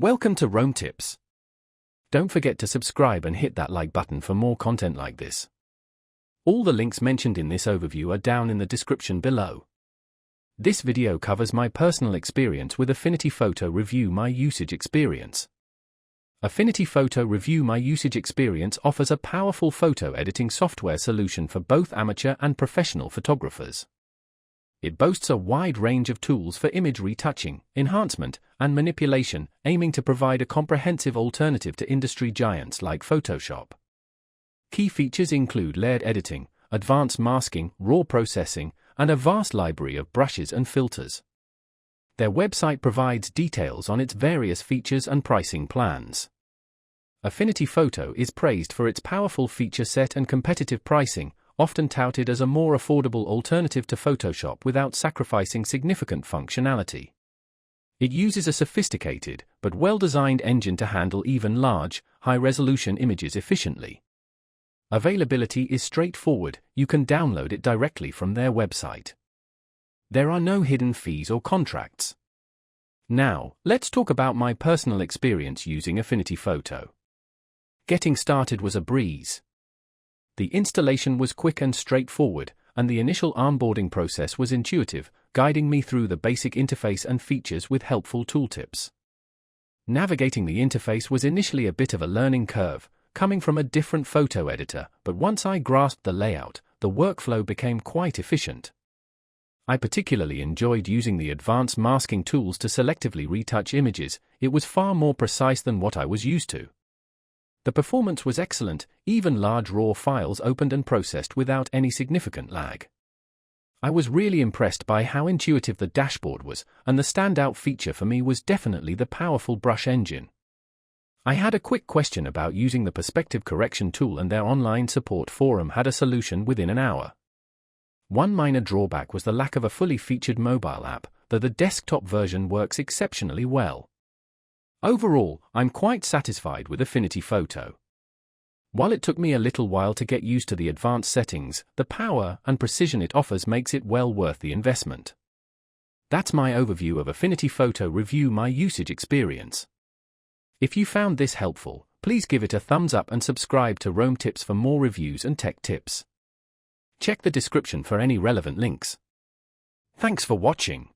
Welcome to Rome Tips. Don't forget to subscribe and hit that like button for more content like this. All the links mentioned in this overview are down in the description below. This video covers my personal experience with Affinity Photo Review My Usage Experience. Affinity Photo Review My Usage Experience offers a powerful photo editing software solution for both amateur and professional photographers. It boasts a wide range of tools for image retouching, enhancement, and manipulation, aiming to provide a comprehensive alternative to industry giants like Photoshop. Key features include layered editing, advanced masking, raw processing, and a vast library of brushes and filters. Their website provides details on its various features and pricing plans. Affinity Photo is praised for its powerful feature set and competitive pricing, often touted as a more affordable alternative to Photoshop without sacrificing significant functionality. It uses a sophisticated, but well-designed engine to handle even large, high-resolution images efficiently. Availability is straightforward, you can download it directly from their website. There are no hidden fees or contracts. Now, let's talk about my personal experience using Affinity Photo. Getting started was a breeze. The installation was quick and straightforward, and the initial onboarding process was intuitive, guiding me through the basic interface and features with helpful tooltips. Navigating the interface was initially a bit of a learning curve, coming from a different photo editor, but once I grasped the layout, the workflow became quite efficient. I particularly enjoyed using the advanced masking tools to selectively retouch images. It was far more precise than what I was used to. The performance was excellent, even large raw files opened and processed without any significant lag. I was really impressed by how intuitive the dashboard was, and the standout feature for me was definitely the powerful brush engine. I had a quick question about using the perspective correction tool, and their online support forum had a solution within an hour. One minor drawback was the lack of a fully featured mobile app, though the desktop version works exceptionally well. Overall, I'm quite satisfied with Affinity Photo. While it took me a little while to get used to the advanced settings, the power and precision it offers makes it well worth the investment. That's my overview of Affinity Photo Review My Usage Experience. If you found this helpful, please give it a thumbs up and subscribe to Rome Tips for more reviews and tech tips. Check the description for any relevant links. Thanks for watching.